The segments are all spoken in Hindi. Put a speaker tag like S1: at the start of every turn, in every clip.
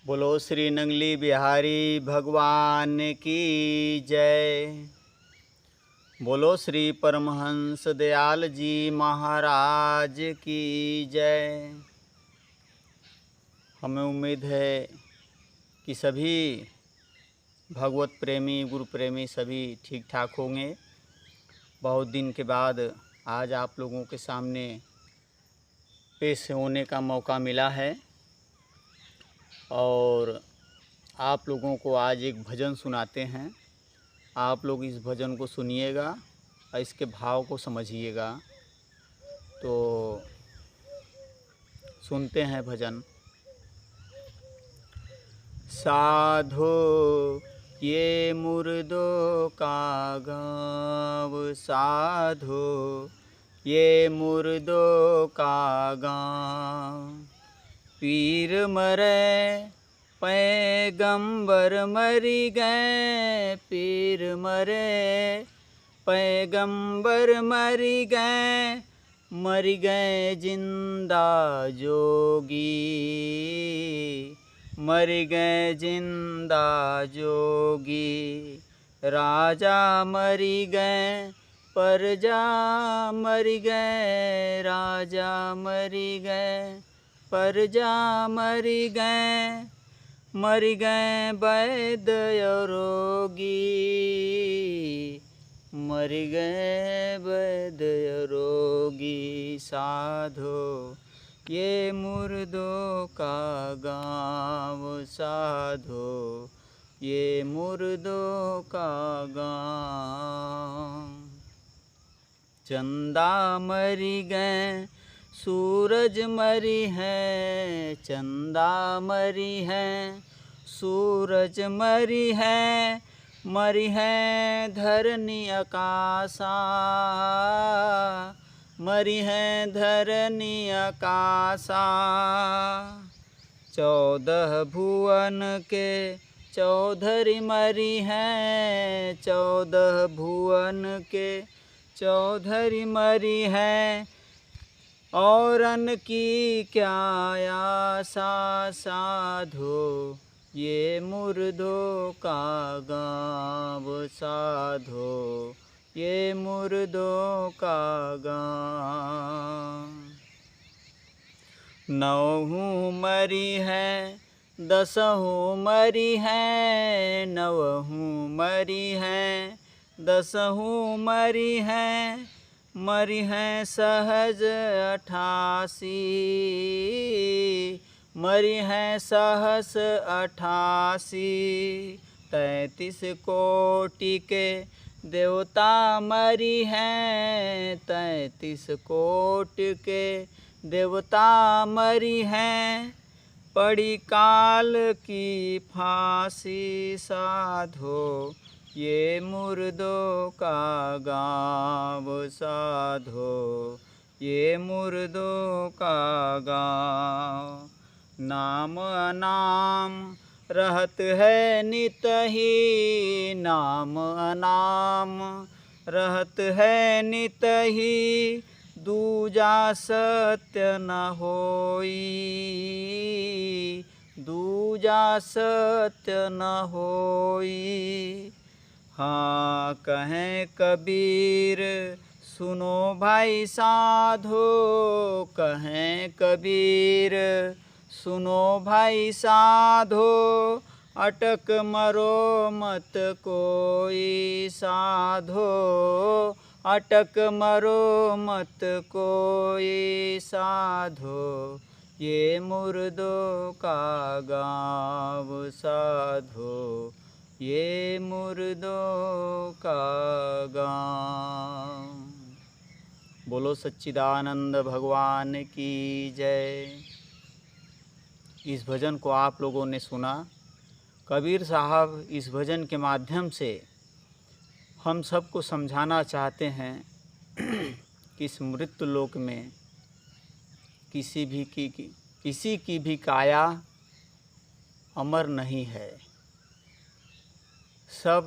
S1: बोलो श्री नंगली बिहारी भगवान की जय। बोलो श्री परमहंस दयाल जी महाराज की जय। हमें उम्मीद है कि सभी भगवत प्रेमी गुरु प्रेमी सभी ठीक ठाक होंगे। बहुत दिन के बाद आज आप लोगों के सामने पेश होने का मौका मिला है और आप लोगों को आज एक भजन सुनाते हैं। आप लोग इस भजन को सुनिएगा और इसके भाव को समझिएगा। तो सुनते हैं भजन। साधो ये मुर्दों का गाँव, साधो ये मुर्दों का गाँव। पीर मरे पैगंबर मरी गए, पीर मरे पैगंबर मरी गए, मर गए जिंदा जोगी, मर गए जिंदा जोगी। राजा मरी गए प्रजा मर गए, राजा मरी गए प्रजा मरी गए, मर गए वैद्य रोगी, मर गए वैद्य रोगी। साधो ये मुर्दों का गाँव, साधो ये मुर्दों का गाँव। चंदा मरी गए सूरज मरी है, चंदा मरी है सूरज मरी है, मरी है धरनी आकाशा, मरी है धरनी आकाशा। 14 भुवन के चौधरी मरी हैं, 14 भुवन के चौधरी मरी हैं, औरन की क्या आशा। साधो ये मुर्दों का गाँव, साधो ये मुर्दों का गाँव। 9 मरी है 10 मरी है, 9 मरी है 10 मरी है, मरी हैं सहज 88, मरी हैं सहस 88। 33 कोटि के देवता मरी हैं, 33 कोटि के देवता मरी हैं, पड़ी काल की फांसी। साधो ये मुर्दों का गाँव, साधो ये मुर्दों का गाँव। नाम अनाम रहत है नित ही, नाम अनाम रहत है नित ही, दूजा सत्य न होई, दूजा सत्य न होई। हाँ कहें कबीर सुनो भाई साधो, कहें कबीर सुनो भाई साधो, अटक मरो मत कोई, साधो अटक मरो मत कोई। साधो ये मुर्दों का गाँव, साधो ये मुर्दों का गाँव। बोलो सच्चिदानंद भगवान की जय। इस भजन को आप लोगों ने सुना। कबीर साहब इस भजन के माध्यम से हम सबको समझाना चाहते हैं कि इस मृत्यु लोक में किसी की भी काया अमर नहीं है। सब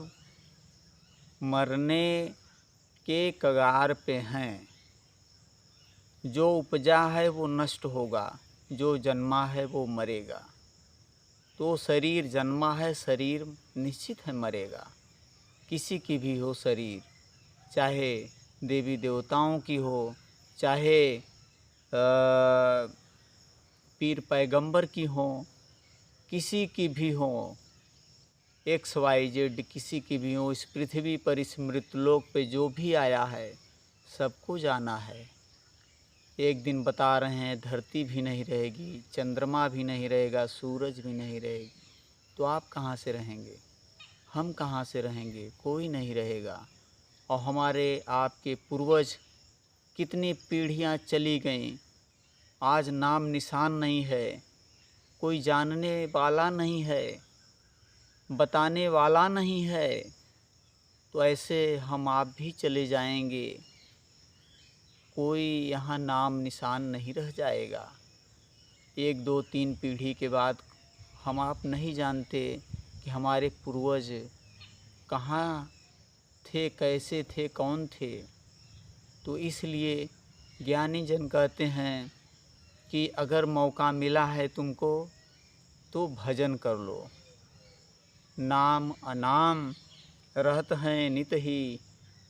S1: मरने के कगार पे हैं। जो उपजा है वो नष्ट होगा, जो जन्मा है वो मरेगा। तो शरीर जन्मा है, शरीर निश्चित है मरेगा। किसी की भी हो शरीर, चाहे देवी देवताओं की हो, चाहे पीर पैगंबर की हो, किसी की भी हो, XYZ किसी की भी हो, इस पृथ्वी पर इस मृतलोक पे जो भी आया है सबको जाना है। एक दिन बता रहे हैं धरती भी नहीं रहेगी, चंद्रमा भी नहीं रहेगा, सूरज भी नहीं रहेगी, तो आप कहाँ से रहेंगे, हम कहाँ से रहेंगे, कोई नहीं रहेगा। और हमारे आपके पूर्वज कितनी पीढ़ियाँ चली गईं, आज नाम निशान नहीं है, कोई जानने वाला नहीं है, बताने वाला नहीं है। तो ऐसे हम आप भी चले जाएंगे, कोई यहाँ नाम निशान नहीं रह जाएगा। 1 2 3 पीढ़ी के बाद हम आप नहीं जानते कि हमारे पूर्वज कहाँ थे, कैसे थे, कौन थे। तो इसलिए ज्ञानी जन कहते हैं कि अगर मौका मिला है तुमको तो भजन कर लो। नाम अनाम रहत हैं नित ही,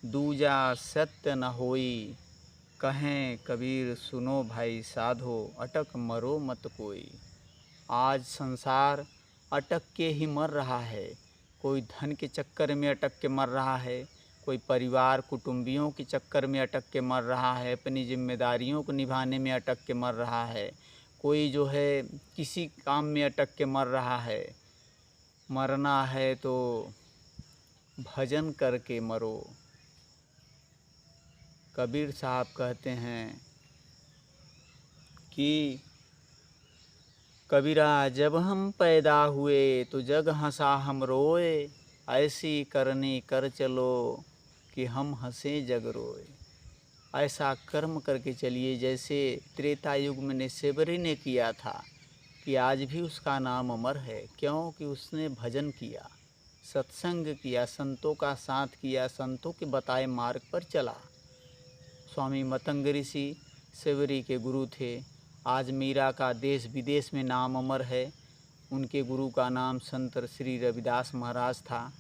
S1: दूजा सत्य न होई। कहें कबीर सुनो भाई साधो, अटक मरो मत कोई। आज संसार अटक के ही मर रहा है। कोई धन के चक्कर में अटक के मर रहा है, कोई परिवार कुटुंबियों के चक्कर में अटक के मर रहा है, अपनी जिम्मेदारियों को निभाने में अटक के मर रहा है, कोई जो है किसी काम में अटक के मर रहा है। मरना है तो भजन करके मरो। कबीर साहब कहते हैं कि कबीरा जब हम पैदा हुए तो जग हंसा हम रोए, ऐसी करनी कर चलो कि हम हंसे जग रोए। ऐसा कर्म करके चलिए जैसे त्रेता युग में निसेबरी ने किया था, कि आज भी उसका नाम अमर है। क्योंकि उसने भजन किया, सत्संग किया, संतों का साथ किया, संतों के बताए मार्ग पर चला। स्वामी मतंग ऋषि सेवरी के गुरु थे। आज मीरा का देश विदेश में नाम अमर है। उनके गुरु का नाम संत श्री रविदास महाराज था।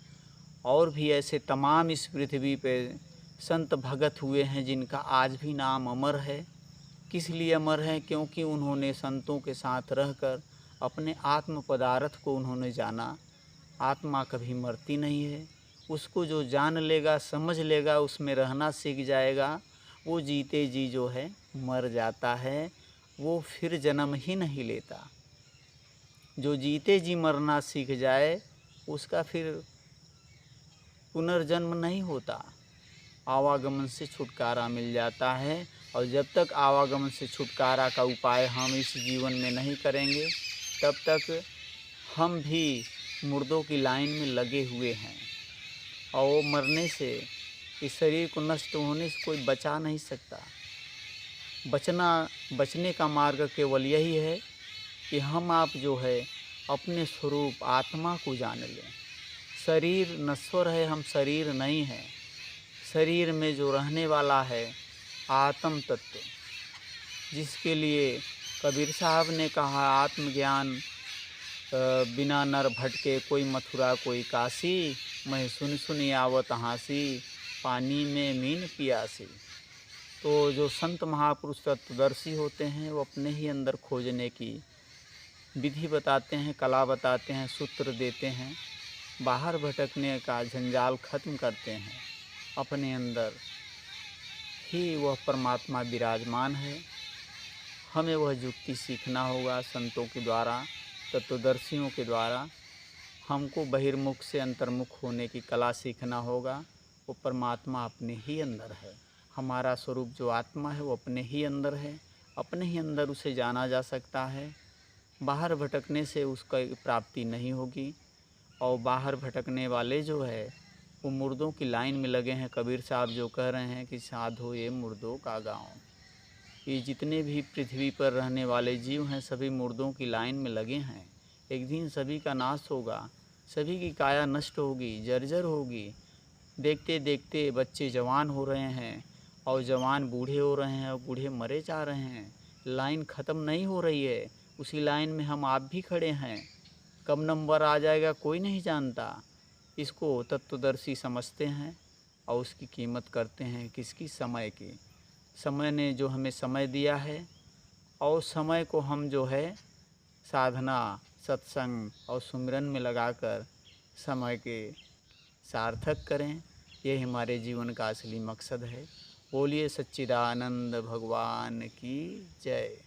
S1: और भी ऐसे तमाम इस पृथ्वी पे संत भगत हुए हैं जिनका आज भी नाम अमर है। किस लिए अमर है? क्योंकि उन्होंने संतों के साथ रहकर अपने आत्म पदार्थ को उन्होंने जाना। आत्मा कभी मरती नहीं है। उसको जो जान लेगा, समझ लेगा, उसमें रहना सीख जाएगा, वो जीते जी जो है मर जाता है, वो फिर जन्म ही नहीं लेता। जो जीते जी मरना सीख जाए उसका फिर पुनर्जन्म नहीं होता, आवागमन से छुटकारा मिल जाता है। और जब तक आवागमन से छुटकारा का उपाय हम इस जीवन में नहीं करेंगे, तब तक हम भी मुर्दों की लाइन में लगे हुए हैं। और वो मरने से, इस शरीर को नष्ट होने से कोई बचा नहीं सकता। बचने का मार्ग केवल यही है कि हम आप जो है अपने स्वरूप आत्मा को जान लें। शरीर नश्वर है, हम शरीर नहीं हैं। शरीर में जो रहने वाला है आत्म तत्व, जिसके लिए कबीर साहब ने कहा आत्मज्ञान बिना नर भटके, कोई मथुरा कोई काशी, मैं सुन सुन आवत हाँसी, पानी में मीन पियासी। तो जो संत महापुरुष तत्वदर्शी होते हैं वो अपने ही अंदर खोजने की विधि बताते हैं, कला बताते हैं, सूत्र देते हैं। बाहर भटकने का झंझाल खत्म करते हैं। अपने अंदर ही वह परमात्मा विराजमान है। हमें वह युक्ति सीखना होगा संतों के द्वारा, तत्वदर्शियों के द्वारा। हमको बहिर्मुख से अंतर्मुख होने की कला सीखना होगा। वो परमात्मा अपने ही अंदर है। हमारा स्वरूप जो आत्मा है वो अपने ही अंदर है। अपने ही अंदर उसे जाना जा सकता है। बाहर भटकने से उसका प्राप्ति नहीं होगी। और बाहर भटकने वाले जो है वो मुर्दों की लाइन में लगे हैं। कबीर साहब जो कह रहे हैं कि साधो ये मुर्दों का गाँव। ये जितने भी पृथ्वी पर रहने वाले जीव हैं सभी मुर्दों की लाइन में लगे हैं। एक दिन सभी का नाश होगा, सभी की काया नष्ट होगी, जर्जर होगी। देखते देखते बच्चे जवान हो रहे हैं और जवान बूढ़े हो रहे हैं और बूढ़े मरे जा रहे हैं। लाइन ख़त्म नहीं हो रही है, उसी लाइन में हम आप भी खड़े हैं। कब नंबर आ जाएगा कोई नहीं जानता। इसको तत्वदर्शी समझते हैं और उसकी कीमत करते हैं किसकी, समय की। समय ने जो हमें समय दिया है और समय को हम जो है साधना, सत्संग और सुमिरन में लगाकर समय के सार्थक करें। यही हमारे जीवन का असली मकसद है। बोलिए सच्चिदानंद भगवान की जय।